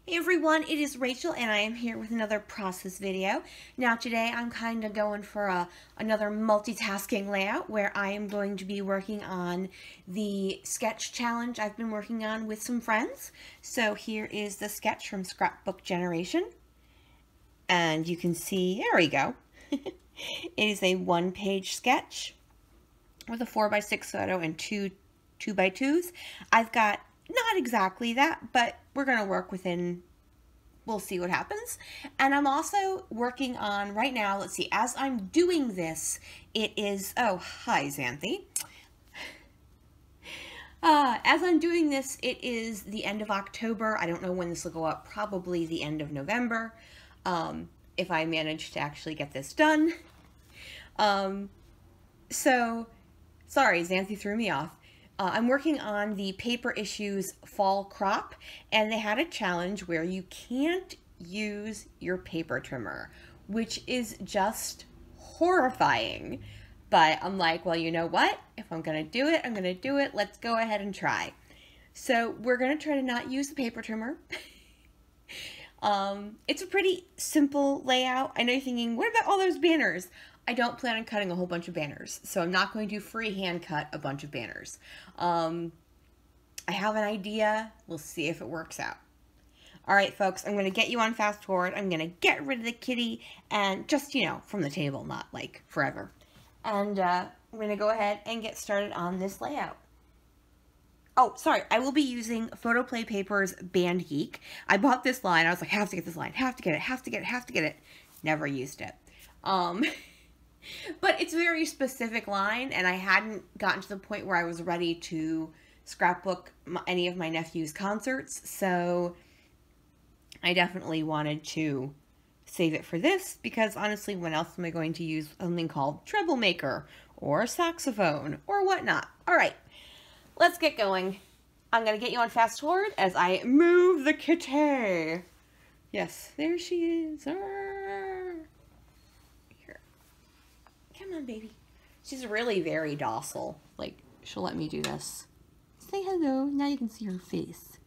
Hey everyone, it is Rachel and I am here with another process video. Now today I'm kind of going for another multitasking layout where I am going to be working on the sketch challenge I've been working on with some friends. So here is the sketch from Scrapbook Generation. And you can see, there we go. It is a one-page sketch with a 4x6 photo and two 2x2s. I've got not exactly that, but we're going to work within, we'll see what happens. And I'm also working on, right now, let's see, as I'm doing this, it is, oh, hi, Xanthi. As I'm doing this, it is the end of October. I don't know when this will go up, probably the end of November, if I manage to actually get this done. So, sorry, Xanthi threw me off. I'm working on the Paper Issues Fall Crop, and they had a challenge where you can't use your paper trimmer, which is just horrifying. But I'm like, well, you know what? If I'm going to do it, I'm going to do it. Let's go ahead and try. So we're going to try to not use the paper trimmer. It's a pretty simple layout. I know you're thinking, what about all those banners? I don't plan on cutting a whole bunch of banners, so I'm not going to freehand cut a bunch of banners. I have an idea. We'll see if it works out. All right, folks, I'm going to get you on fast forward. I'm going to get rid of the kitty and just, you know, from the table, not like forever. And I'm going to go ahead and get started on this layout. Oh, sorry, I will be using PhotoPlay Paper's Band Geek. I bought this line. I was like, have to get this line, have to get it, have to get it, have to get it. Never used it. But it's a very specific line, and I hadn't gotten to the point where I was ready to scrapbook any of my nephew's concerts, so I definitely wanted to save it for this, because honestly, when else am I going to use something called treble maker, or saxophone, or whatnot? Alright, let's get going. I'm going to get you on fast forward as I move the kitty. Yes, there she is. Come on, baby. She's really very docile. Like, she'll let me do this. Say hello. Now you can see her face.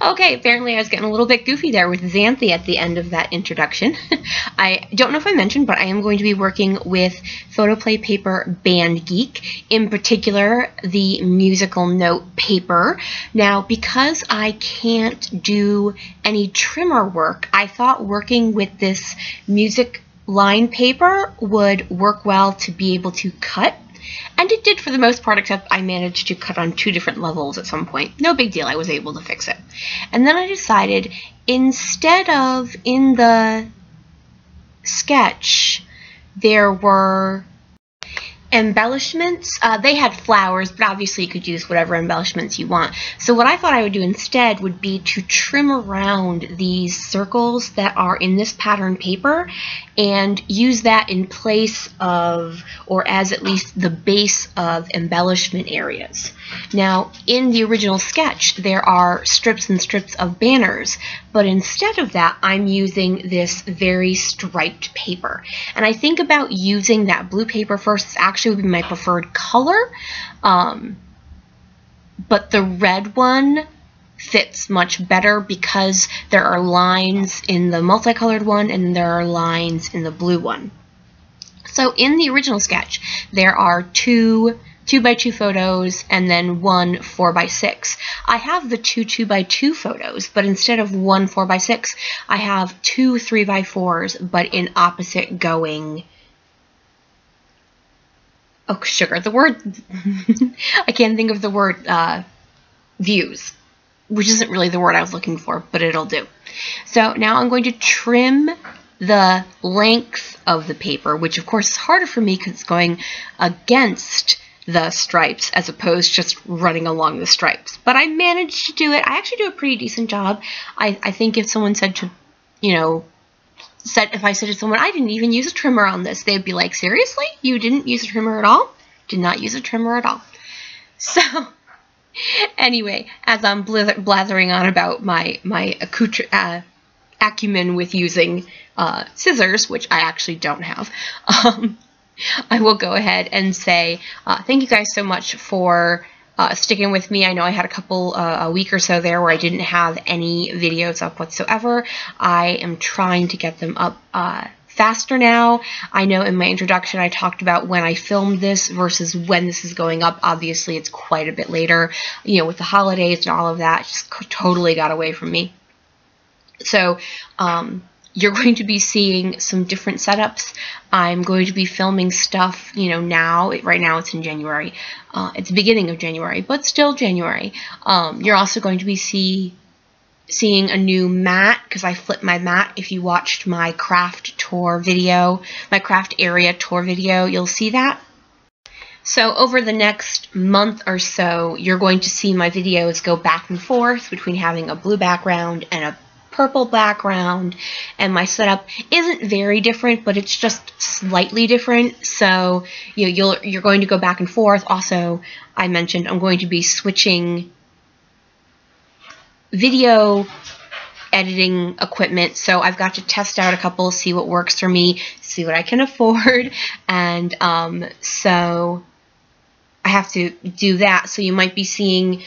Okay, apparently I was getting a little bit goofy there with Xanthi at the end of that introduction. I don't know if I mentioned, but I am going to be working with PhotoPlay Paper Band Geek, in particular the musical note paper. Now, because I can't do any trimmer work, I thought working with this music line paper would work well to be able to cut. And it did for the most part, except I managed to cut on 2 different levels at some point. No big deal, I was able to fix it. And then I decided, instead of in the sketch, there were embellishments. They had flowers, but obviously you could use whatever embellishments you want. So what I thought I would do instead would be to trim around these circles that are in this pattern paper and use that in place of, or as at least the base of, embellishment areas. Now, in the original sketch, there are strips and strips of banners, but instead of that, I'm using this very striped paper. And I think about using that blue paper first. It's actually would be my preferred color, but the red one fits much better because there are lines in the multicolored one and there are lines in the blue one. So in the original sketch, there are 2 2x2 photos and then 1 4x6. I have the 2 2x2 photos, but instead of 1 4x6, I have 2 3x4s, but in opposite going. Oh, sugar. The word, I can't think of the word views, which isn't really the word I was looking for, but it'll do. So now I'm going to trim the length of the paper, which of course is harder for me because it's going against the stripes as opposed to just running along the stripes. But I managed to do it. I actually do a pretty decent job. I think if someone said to, you know, if I said to someone, I didn't even use a trimmer on this, they'd be like, seriously? You didn't use a trimmer at all? Did not use a trimmer at all. So, anyway, as I'm blathering on about my acumen with using scissors, which I actually don't have, I will go ahead and say thank you guys so much for sticking with me. I know I had a week or so there where I didn't have any videos up whatsoever. I am trying to get them up faster now. I know in my introduction I talked about when I filmed this versus when this is going up. Obviously it's quite a bit later, you know, with the holidays and all of that. Just totally got away from me. So you're going to be seeing some different setups. I'm going to be filming stuff, you know, now. Right now it's in January. It's the beginning of January, but still January. You're also going to be seeing a new mat, because I flipped my mat. If you watched my craft tour video, my craft area tour video, you'll see that. So over the next month or so, you're going to see my videos go back and forth between having a blue background and a purple background, and my setup isn't very different, but it's just slightly different. So you're going to go back and forth. Also, I mentioned I'm going to be switching video editing equipment, so I've got to test out a couple, see what works for me, see what I can afford, and so I have to do that. So you might be seeing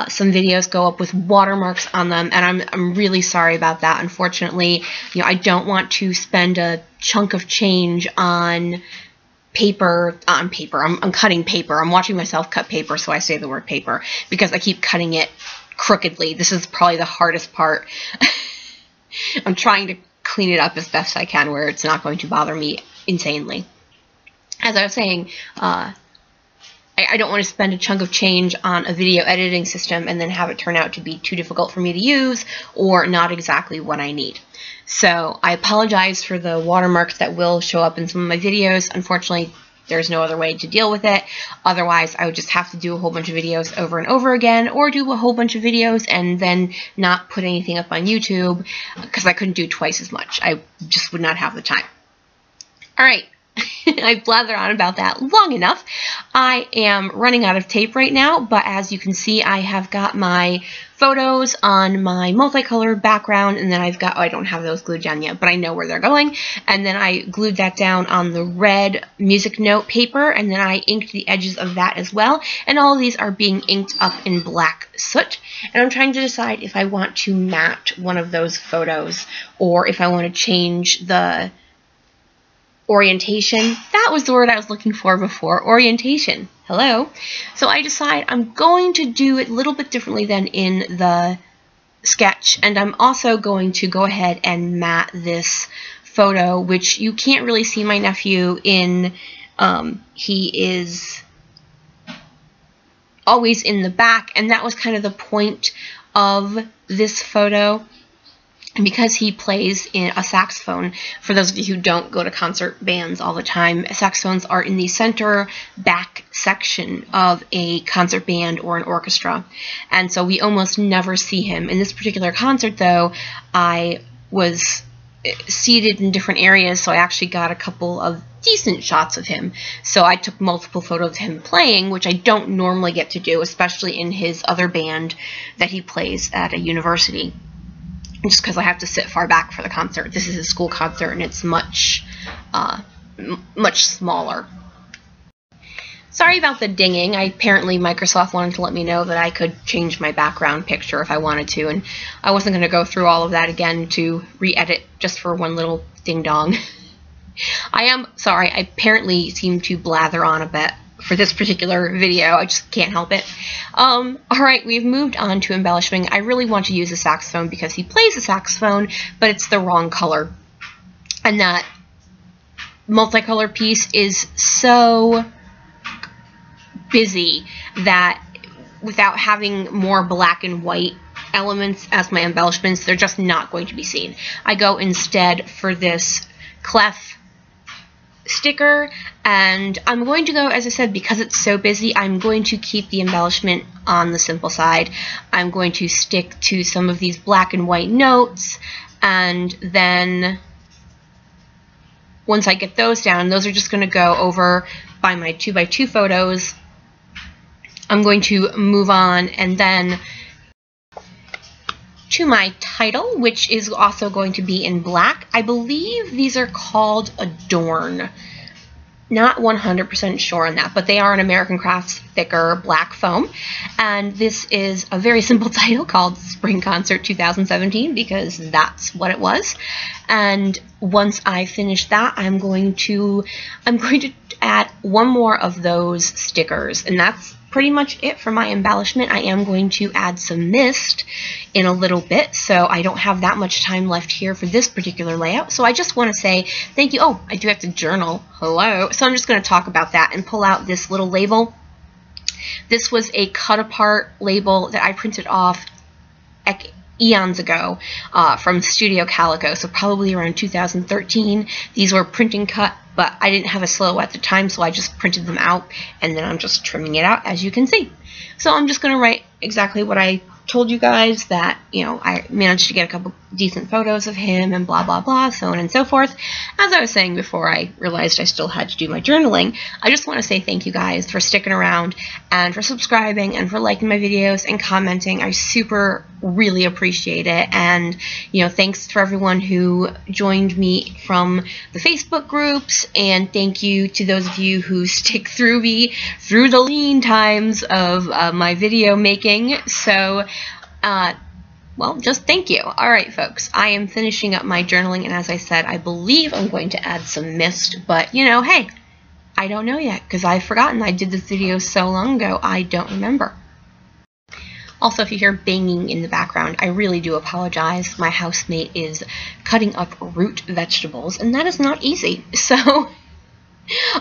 some videos go up with watermarks on them, and I'm really sorry about that. Unfortunately, you know, I don't want to spend a chunk of change on paper. I'm cutting paper. I'm watching myself cut paper, so I say the word paper because I keep cutting it crookedly. This is probably the hardest part. I'm trying to clean it up as best I can where it's not going to bother me insanely. As I was saying, I don't want to spend a chunk of change on a video editing system and then have it turn out to be too difficult for me to use or not exactly what I need. So I apologize for the watermarks that will show up in some of my videos. Unfortunately, there's no other way to deal with it. Otherwise, I would just have to do a whole bunch of videos over and over again, or do a whole bunch of videos and then not put anything up on YouTube because I couldn't do twice as much. I just would not have the time. All right. I've blathered on about that long enough. I am running out of tape right now, but as you can see, I have got my photos on my multicolored background, and then I've got, oh, I don't have those glued down yet, but I know where they're going, and then I glued that down on the red music note paper, and then I inked the edges of that as well, and all of these are being inked up in black soot, and I'm trying to decide if I want to mat one of those photos, or if I want to change the orientation. That was the word I was looking for before. Orientation. Hello. So I decide I'm going to do it a little bit differently than in the sketch, and I'm also going to go ahead and mat this photo, which you can't really see my nephew in. He is always in the back, and that was kind of the point of this photo. And because he plays in a saxophone, for those of you who don't go to concert bands all the time, saxophones are in the center back section of a concert band or an orchestra. And so we almost never see him. In this particular concert, though, I was seated in different areas, so I actually got a couple of decent shots of him. So I took multiple photos of him playing, which I don't normally get to do, especially in his other band that he plays at a university. Just because I have to sit far back for the concert. This is a school concert, and it's much smaller. Sorry about the dinging. Apparently Microsoft wanted to let me know that I could change my background picture if I wanted to, and I wasn't going to go through all of that again to re-edit just for one little ding-dong. I am sorry. I apparently seem to blather on a bit for this particular video. I just can't help it. Alright, we've moved on to embellishing. I really want to use a saxophone because he plays a saxophone, but it's the wrong color. And that multicolor piece is so busy that without having more black and white elements as my embellishments, they're just not going to be seen. I go instead for this clef sticker, and I'm going to go, as I said, because it's so busy, I'm going to keep the embellishment on the simple side. I'm going to stick to some of these black and white notes, and then once I get those down, those are just going to go over by my 2x2 photos. I'm going to move on and then to my title, which is also going to be in black. I believe these are called Adorn. not 100% sure on that, but they are an American Crafts thicker black foam. And this is a very simple title called Spring Concert 2017 because that's what it was. And once I finish that, I'm going to add one more of those stickers, and that's pretty much it for my embellishment. I am going to add some mist in a little bit, so I don't have that much time left here for this particular layout. So I just want to say thank you. Oh, I do have to journal. Hello. So I'm just going to talk about that and pull out this little label. This was a cut apart label that I printed off eons ago from Studio Calico, so probably around 2013. These were printing cut, but I didn't have a slow at the time, so I just printed them out, and then I'm just trimming it out, as you can see. So I'm just going to write exactly what I told you guys, that, you know, I managed to get a couple decent photos of him and blah, blah, blah, so on and so forth. As I was saying before I realized I still had to do my journaling, I just want to say thank you guys for sticking around and for subscribing and for liking my videos and commenting. I super really appreciate it. And, you know, thanks for everyone who joined me from the Facebook groups, and thank you to those of you who stick through me through the lean times of my video making. So, well, just thank you. All right, folks, I am finishing up my journaling, and as I said, I believe I'm going to add some mist, but, you know, hey, I don't know yet, because I've forgotten. I did this video so long ago, I don't remember. Also, if you hear banging in the background, I really do apologize. My housemate is cutting up root vegetables, and that is not easy. So,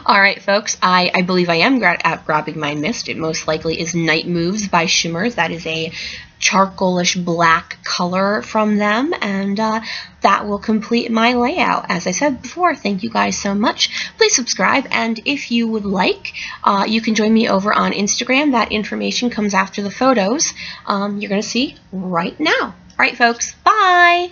all right, folks, I believe I am grabbing my mist. It most likely is Night Moves by Shimmers. That is a charcoalish black color from them, and that will complete my layout. As I said before, thank you guys so much. Please subscribe, and if you would like, you can join me over on Instagram. That information comes after the photos you're going to see right now. All right, folks, bye!